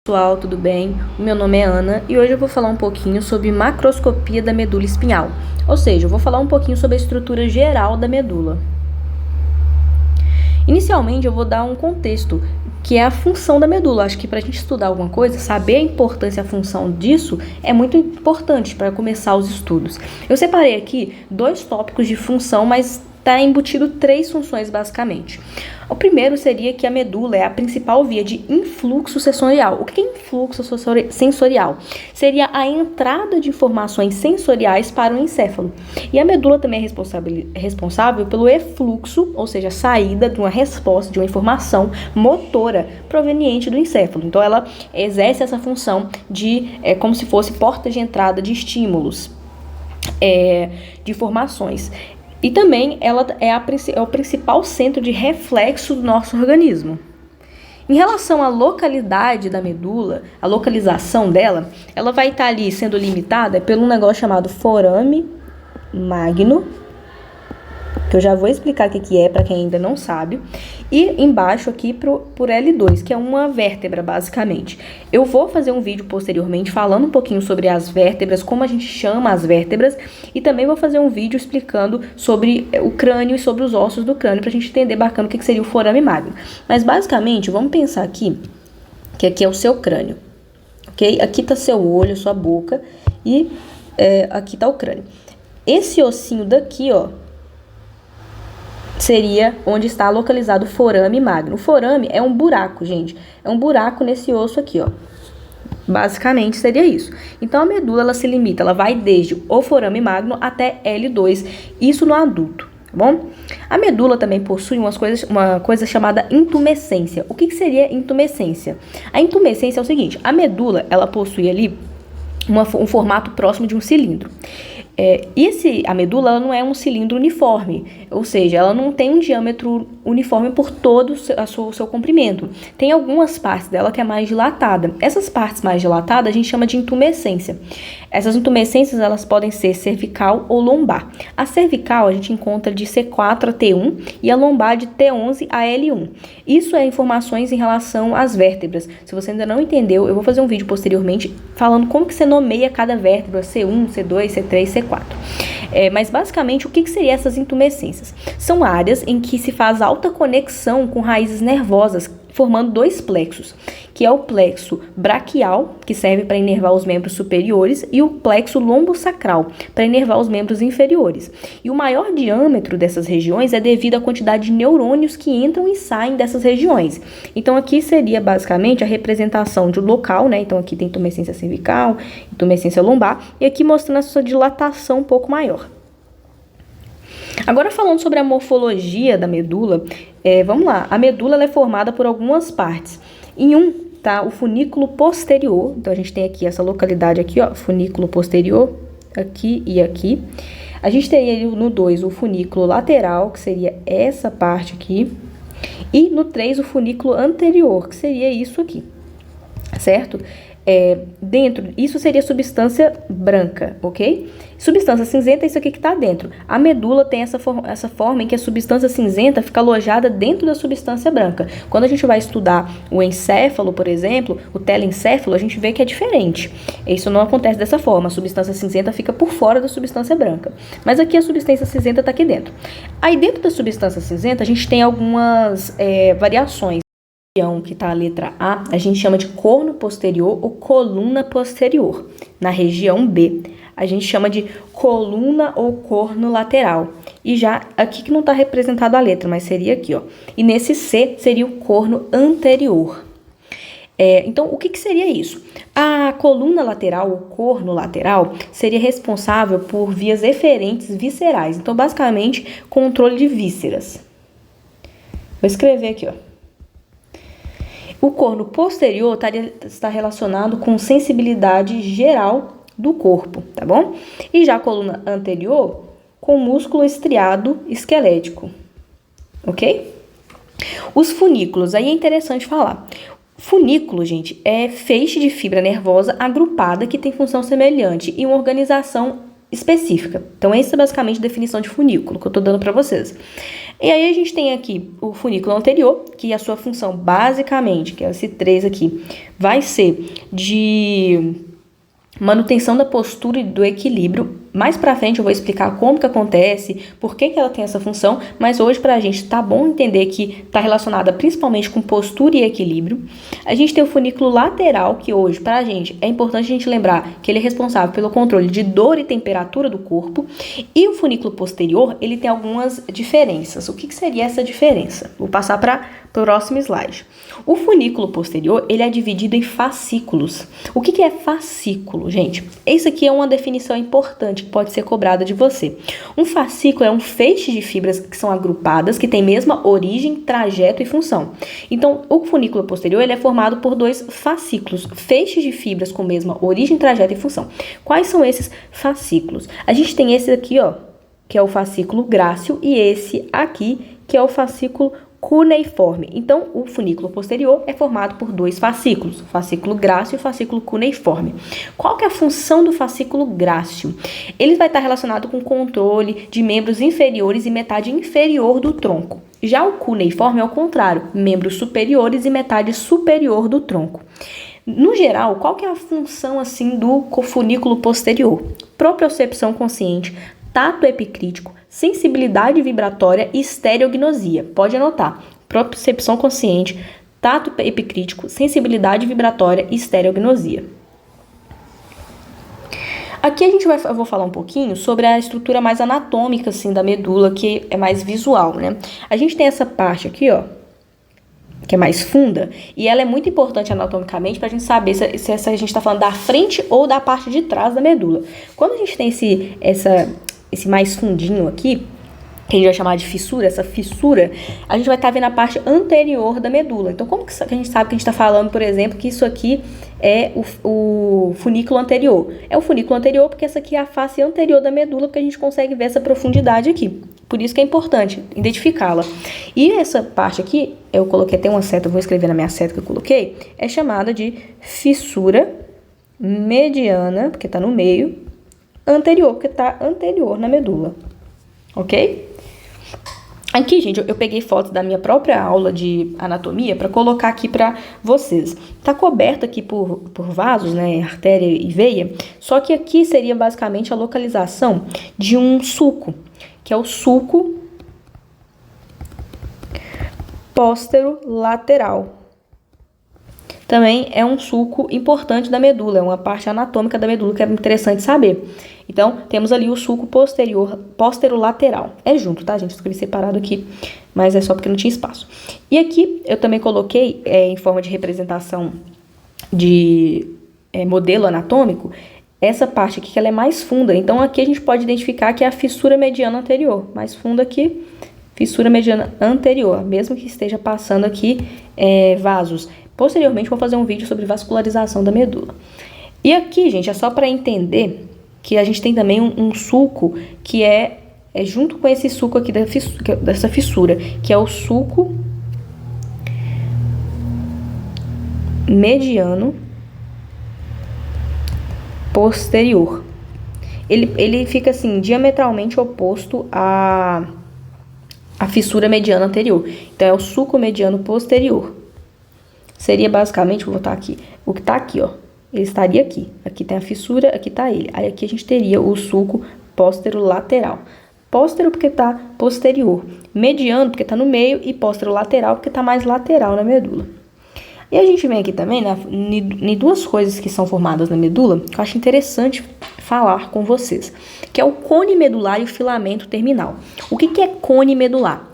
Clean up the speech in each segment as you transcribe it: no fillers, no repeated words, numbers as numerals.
Pessoal, tudo bem? O meu nome é Ana e hoje eu vou falar um pouquinho sobre macroscopia da medula espinhal. Ou seja, eu vou falar um pouquinho sobre a estrutura geral da medula. Inicialmente, eu vou dar um contexto, que é a função da medula. Acho que para a gente estudar alguma coisa, saber a importância e a função disso é muito importante para começar os estudos. Eu separei aqui 2 tópicos de função, mas está embutido 3 funções basicamente. O primeiro seria que a medula é a principal via de influxo sensorial. O que é influxo sensorial? Seria a entrada de informações sensoriais para o encéfalo. E a medula também é responsável pelo efluxo, ou seja, a saída de uma resposta, de uma informação motora proveniente do encéfalo. Então, ela exerce essa função de, como se fosse porta de entrada de estímulos, de informações. E também ela é o principal centro de reflexo do nosso organismo. Em relação à localidade da medula, a localização dela, ela vai estar ali sendo limitada por um negócio chamado forame magno, que eu já vou explicar o que é para quem ainda não sabe, e embaixo aqui por L2, que é uma vértebra basicamente. Eu vou fazer um vídeo posteriormente falando um pouquinho sobre as vértebras, como a gente chama as vértebras, e também vou fazer um vídeo explicando sobre o crânio e sobre os ossos do crânio, para a gente entender bacana o que seria o forame magno. Mas basicamente, vamos pensar aqui, que aqui é o seu crânio, ok? Aqui está seu olho, sua boca, e aqui está o crânio. Esse ossinho daqui, ó, seria onde está localizado o forame magno. O forame é um buraco, gente. É um buraco nesse osso aqui, ó. Basicamente seria isso. Então a medula, ela se limita, ela vai desde o forame magno até L2, isso no adulto, tá bom? A medula também possui uma coisa chamada intumescência. O que seria intumescência? A intumescência é o seguinte: a medula, ela possui ali um formato próximo de um cilindro. A medula, ela não é um cilindro uniforme, ou seja, ela não tem um diâmetro uniforme por todo o seu comprimento. Tem algumas partes dela que é mais dilatada. Essas partes mais dilatadas a gente chama de intumescência. Essas intumescências, elas podem ser cervical ou lombar. A cervical a gente encontra de C4 a T1 e a lombar de T11 a L1. Isso é informações em relação às vértebras. Se você ainda não entendeu, eu vou fazer um vídeo posteriormente falando como que você nomeia cada vértebra, C1, C2, C3, C4. Mas basicamente, o que seriam essas intumescências? São áreas em que se faz alta conexão com raízes nervosas, formando 2 plexos, que é o plexo braquial, que serve para inervar os membros superiores, e o plexo lombosacral, para inervar os membros inferiores. E o maior diâmetro dessas regiões é devido à quantidade de neurônios que entram e saem dessas regiões. Então, aqui seria basicamente a representação de um local, né? Então, aqui tem intumescência cervical, intumescência lombar, e aqui mostrando essa dilatação um pouco maior. Agora, falando sobre a morfologia da medula, vamos lá. A medula, ela é formada por algumas partes. Em tá o funículo posterior. Então, a gente tem aqui essa localidade aqui, ó, funículo posterior, aqui e aqui. A gente teria no 2 o funículo lateral, que seria essa parte aqui. E no 3 o funículo anterior, que seria isso aqui, certo? Dentro, isso seria substância branca, ok? Substância cinzenta é isso aqui que está dentro. A medula tem essa forma em que a substância cinzenta fica alojada dentro da substância branca. Quando a gente vai estudar o encéfalo, por exemplo, o telencéfalo, a gente vê que é diferente. Isso não acontece dessa forma. A substância cinzenta fica por fora da substância branca. Mas aqui a substância cinzenta está aqui dentro. Aí dentro da substância cinzenta a gente tem algumas variações. Que está a letra A, a gente chama de corno posterior ou coluna posterior. Na região B, a gente chama de coluna ou corno lateral. E já aqui que não está representado a letra, mas seria aqui, ó. E nesse C seria o corno anterior. Então, o que seria isso? A coluna lateral, o corno lateral, seria responsável por vias eferentes viscerais. Então, basicamente, controle de vísceras. Vou escrever aqui, ó. O corno posterior está relacionado com sensibilidade geral do corpo, tá bom? E já a coluna anterior, com músculo estriado esquelético, ok? Os funículos, aí é interessante falar. Funículo, gente, é feixe de fibra nervosa agrupada que tem função semelhante e uma organização específica. Então, essa é basicamente a definição de funículo que eu estou dando para vocês. E aí, a gente tem aqui o funículo anterior, que a sua função basicamente, que é esse 3 aqui, vai ser de manutenção da postura e do equilíbrio. Mais pra frente eu vou explicar como que acontece, por que que ela tem essa função, mas hoje pra gente tá bom entender que tá relacionada principalmente com postura e equilíbrio. A gente tem o funículo lateral, que hoje pra gente é importante a gente lembrar que ele é responsável pelo controle de dor e temperatura do corpo. E o funículo posterior, ele tem algumas diferenças. O que que seria essa diferença? Vou passar para o próximo slide. O funículo posterior, ele é dividido em fascículos. O que que é fascículo, gente? Isso aqui é uma definição importante que pode ser cobrada de você. Um fascículo é um feixe de fibras que são agrupadas, que tem mesma origem, trajeto e função. Então, o funículo posterior, ele é formado por 2 fascículos, feixes de fibras com mesma origem, trajeto e função. Quais são esses fascículos? A gente tem esse aqui, ó, que é o fascículo grácil, e esse aqui, que é o fascículo cuneiforme. Então, o funículo posterior é formado por 2 fascículos, o fascículo grácil e o fascículo cuneiforme. Qual que é a função do fascículo grácil? Ele vai estar relacionado com o controle de membros inferiores e metade inferior do tronco. Já o cuneiforme é o contrário, membros superiores e metade superior do tronco. No geral, qual que é a função assim do funículo posterior? Propriocepção consciente, tato epicrítico, sensibilidade vibratória e estereognosia. Pode anotar. Propriocepção consciente, tato epicrítico, sensibilidade vibratória e estereognosia. Aqui eu vou falar um pouquinho sobre a estrutura mais anatômica assim, da medula, que é mais visual, né? A gente tem essa parte aqui, ó, que é mais funda, e ela é muito importante anatomicamente para a gente saber se a gente está falando da frente ou da parte de trás da medula. Quando a gente tem esse mais fundinho aqui, que a gente vai chamar de fissura, essa fissura, a gente vai estar vendo a parte anterior da medula. Então, como que a gente sabe que a gente está falando, por exemplo, que isso aqui é o funículo anterior? É o funículo anterior porque essa aqui é a face anterior da medula, porque a gente consegue ver essa profundidade aqui. Por isso que é importante identificá-la. E essa parte aqui, eu coloquei até uma seta, vou escrever na minha seta que eu coloquei, é chamada de fissura mediana, porque está no meio, anterior, porque está anterior na medula, ok? Aqui, gente, eu peguei fotos da minha própria aula de anatomia para colocar aqui para vocês. Tá coberto aqui por vasos, né, artéria e veia, só que aqui seria basicamente a localização de um sulco, que é o sulco póstero-lateral. Também é um sulco importante da medula, é uma parte anatômica da medula que é interessante saber. Então, temos ali o sulco póstero-lateral. É junto, tá, gente? Eu escrevi separado aqui, mas é só porque não tinha espaço. E aqui eu também coloquei, em forma de representação de modelo anatômico, essa parte aqui que ela é mais funda. Então, aqui a gente pode identificar que é a fissura mediana anterior. Mais funda aqui, fissura mediana anterior, mesmo que esteja passando aqui vasos. Posteriormente, vou fazer um vídeo sobre vascularização da medula. E aqui, gente, é só para entender que a gente tem também um sulco que é junto com esse sulco aqui dessa fissura, que é o sulco mediano posterior. Ele fica assim, diametralmente oposto à fissura mediana anterior. Então, é o sulco mediano posterior. Seria basicamente, vou botar aqui, o que tá aqui, ó. Ele estaria aqui. Aqui tem a fissura, aqui tá ele. Aí aqui a gente teria o sulco póstero-lateral. Póstero porque tá posterior. Mediano porque tá no meio e póstero-lateral porque tá mais lateral na medula. E a gente vem aqui também em 2 coisas que são formadas na medula, que eu acho interessante falar com vocês, que é o cone medular e o filamento terminal. O que é cone medular?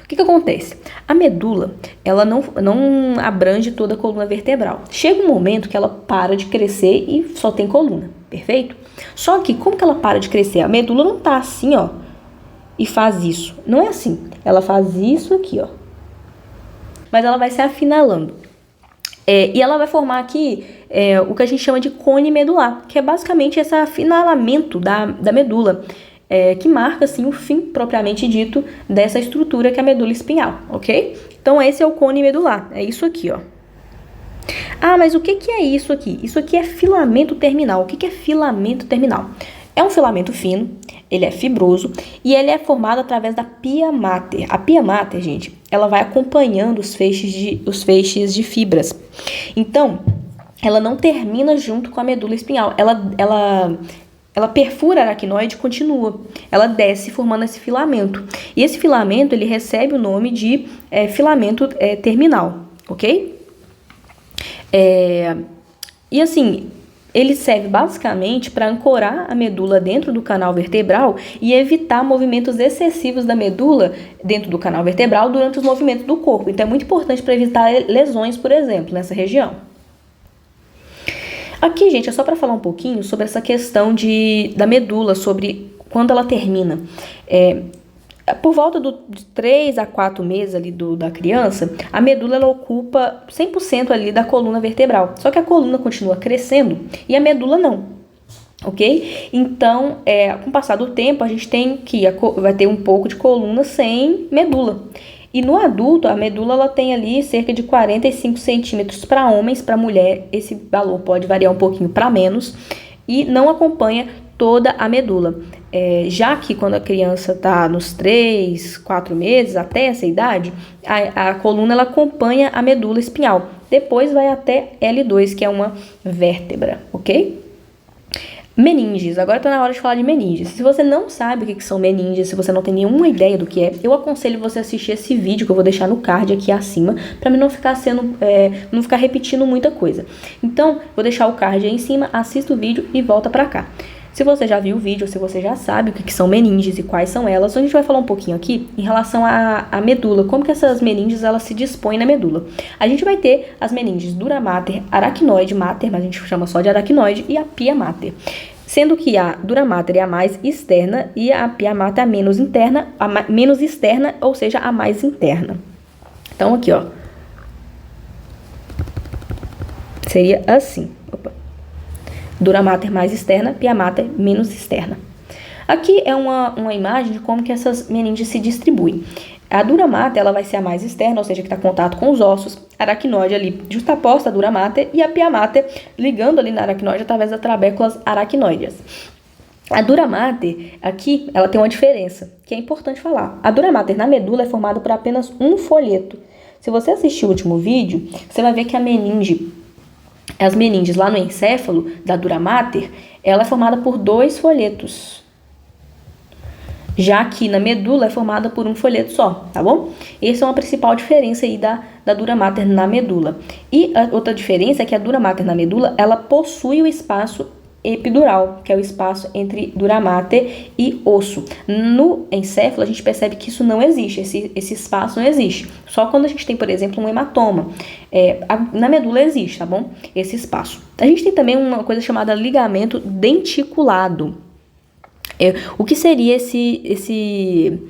O que acontece? A medula, ela não abrange toda a coluna vertebral. Chega um momento que ela para de crescer e só tem coluna, perfeito? Só que, como que ela para de crescer? A medula não tá assim, ó, e faz isso. Não é assim. Ela faz isso aqui, ó. Mas ela vai se afinalando. E ela vai formar aqui o que a gente chama de cone medular, que é basicamente esse afinalamento da medula. Que marca, assim, o fim, propriamente dito, dessa estrutura que é a medula espinhal, ok? Então, esse é o cone medular, é isso aqui, ó. Ah, mas o que é isso aqui? Isso aqui é filamento terminal. O que é filamento terminal? É um filamento fino, ele é fibroso e ele é formado através da pia mater. A pia mater, gente, ela vai acompanhando os feixes de fibras. Então, ela não termina junto com a medula espinhal. Ela perfura a aracnoide e continua. Ela desce formando esse filamento. E esse filamento, ele recebe o nome de filamento terminal, ok? E assim, ele serve basicamente para ancorar a medula dentro do canal vertebral e evitar movimentos excessivos da medula dentro do canal vertebral durante os movimentos do corpo. Então, é muito importante para evitar lesões, por exemplo, nessa região. Aqui, gente, é só para falar um pouquinho sobre essa questão da medula, sobre quando ela termina. Por volta de 3 a 4 meses ali da criança, a medula ela ocupa 100% ali da coluna vertebral. Só que a coluna continua crescendo e a medula não, ok? Então, com o passar do tempo, a gente vai ter um pouco de coluna sem medula. E no adulto, a medula ela tem ali cerca de 45 centímetros para homens, para mulher, esse valor pode variar um pouquinho para menos e não acompanha toda a medula. Já que quando a criança está nos 3, 4 meses, até essa idade, a coluna ela acompanha a medula espinhal. Depois vai até L2, que é uma vértebra, ok? Meninges, agora está na hora de falar de meninges. Se você não sabe o que são meninges, se você não tem nenhuma ideia do que é, eu aconselho você assistir esse vídeo que eu vou deixar no card aqui acima, para mim não ficar repetindo muita coisa. Então, vou deixar o card aí em cima, assista o vídeo e volta para cá. Se você já viu o vídeo, se você já sabe o que são meninges e quais são elas, a gente vai falar um pouquinho aqui em relação à medula, como que essas meninges elas se dispõem na medula. A gente vai ter as meninges dura mater, aracnoide mater, mas a gente chama só de aracnoide, e a pia mater. Sendo que a dura mater é a mais externa e a pia mater é a menos externa, ou seja, a mais interna. Então aqui, ó, seria assim. Dura mater mais externa, pia mater menos externa. Aqui é uma imagem de como que essas meninges se distribuem. A dura mater ela vai ser a mais externa, ou seja, que está em contato com os ossos. A aracnoide ali justaposta a dura mater e a pia mater ligando ali na aracnoide através das trabéculas aracnoides. A dura mater, aqui, ela tem uma diferença, que é importante falar. A dura mater na medula é formada por apenas um folheto. Se você assistir o último vídeo, você vai ver que as meninges lá no encéfalo da dura mater, ela é formada por 2 folhetos. Já que na medula é formada por um folheto só, tá bom? Essa é uma principal diferença aí da dura mater na medula. E a outra diferença é que a dura mater na medula, ela possui o espaço epidural, que é o espaço entre dura mater e osso. No encéfalo, a gente percebe que isso não existe, esse espaço não existe. Só quando a gente tem, por exemplo, um hematoma. Na medula existe, tá bom? Esse espaço. A gente tem também uma coisa chamada ligamento denticulado. O que seria esse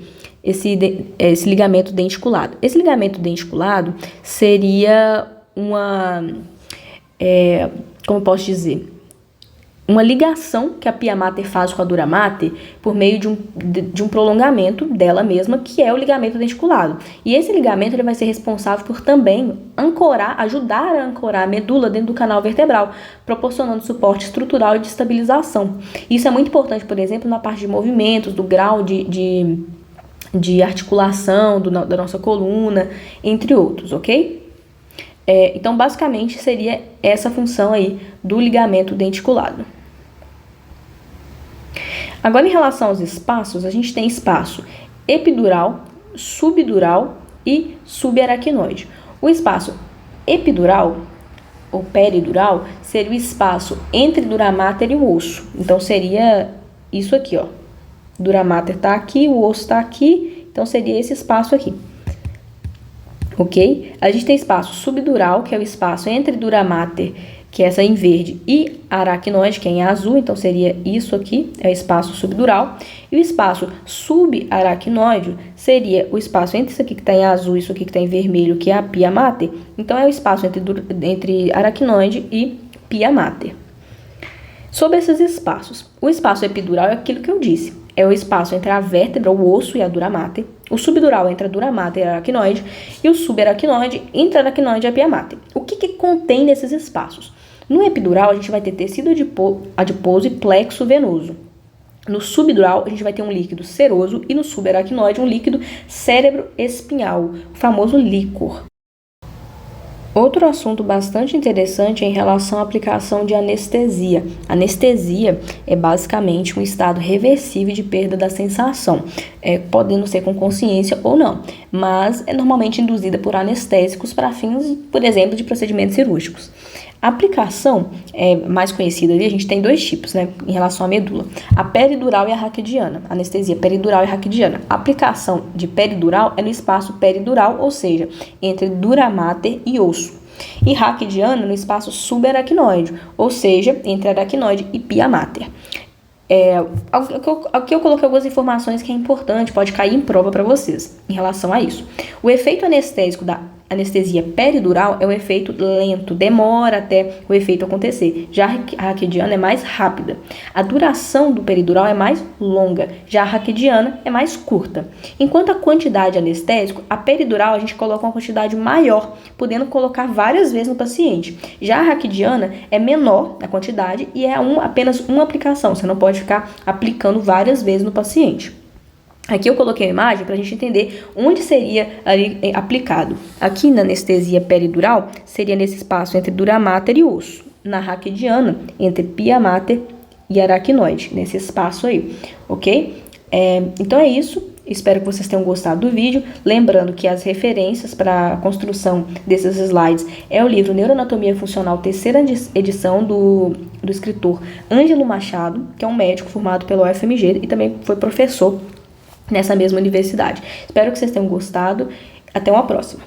ligamento denticulado? Esse ligamento denticulado seria como eu posso dizer? Uma ligação que a pia mater faz com a dura mater por meio de um prolongamento dela mesma, que é o ligamento denticulado. E esse ligamento ele vai ser responsável por também ajudar a ancorar a medula dentro do canal vertebral, proporcionando suporte estrutural e de estabilização. Isso é muito importante, por exemplo, na parte de movimentos, do grau de articulação da nossa coluna, entre outros, ok? Então, basicamente, seria essa função aí do ligamento denticulado. Agora, em relação aos espaços, a gente tem espaço epidural, subdural e subaracnoide. O espaço epidural, ou peridural, seria o espaço entre dura mater e o osso. Então, seria isso aqui, ó. Dura mater tá aqui, o osso tá aqui, então seria esse espaço aqui. Ok? A gente tem espaço subdural, que é o espaço entre dura mater, que é essa em verde, e aracnoide, que é em azul, então seria isso aqui, é o espaço subdural. E o espaço subaracnoide seria o espaço entre isso aqui que está em azul e isso aqui que está em vermelho, que é a pia mater. Então, é o espaço entre aracnoide e pia mater. Sobre esses espaços, o espaço epidural é aquilo que eu disse. É o espaço entre a vértebra, o osso e a dura mater. O subdural entre a dura mater e a aracnoide. E o subaracnoide entre a aracnoide e a pia mater. O que contém nesses espaços? No epidural, a gente vai ter tecido adiposo e plexo venoso. No subdural, a gente vai ter um líquido seroso e no subaracnoide, um líquido cérebro-espinhal, o famoso líquor. Outro assunto bastante interessante é em relação à aplicação de anestesia. Anestesia é basicamente um estado reversível de perda da sensação, podendo ser com consciência ou não, mas é normalmente induzida por anestésicos para fins, por exemplo, de procedimentos cirúrgicos. A aplicação mais conhecida ali, a gente tem dois tipos, né, em relação à medula. A peridural e a raquidiana. Anestesia peridural e raquidiana. A aplicação de peridural é no espaço peridural, ou seja, entre dura mater e osso. E raquidiana no espaço subaracnoide, ou seja, entre aracnoide e pia mater. Aqui eu coloquei algumas informações que é importante, pode cair em prova para vocês em relação a isso. O efeito anestésico da anestesia peridural é um efeito lento, demora até o efeito acontecer. Já a raquidiana é mais rápida. A duração do peridural é mais longa, já a raquidiana é mais curta. Enquanto a quantidade de anestésico, a peridural a gente coloca uma quantidade maior, podendo colocar várias vezes no paciente. Já a raquidiana é menor a quantidade e é apenas uma aplicação, você não pode ficar aplicando várias vezes no paciente. Aqui eu coloquei a imagem para a gente entender onde seria ali aplicado. Aqui na anestesia peridural, seria nesse espaço entre dura mater e osso. Na raquidiana, entre pia mater e aracnoide, nesse espaço aí, ok? Então é isso. Espero que vocês tenham gostado do vídeo. Lembrando que as referências para a construção desses slides é o livro Neuroanatomia Funcional, terceira edição do escritor Ângelo Machado, que é um médico formado pela UFMG e também foi professor nessa mesma universidade. Espero que vocês tenham gostado. Até uma próxima.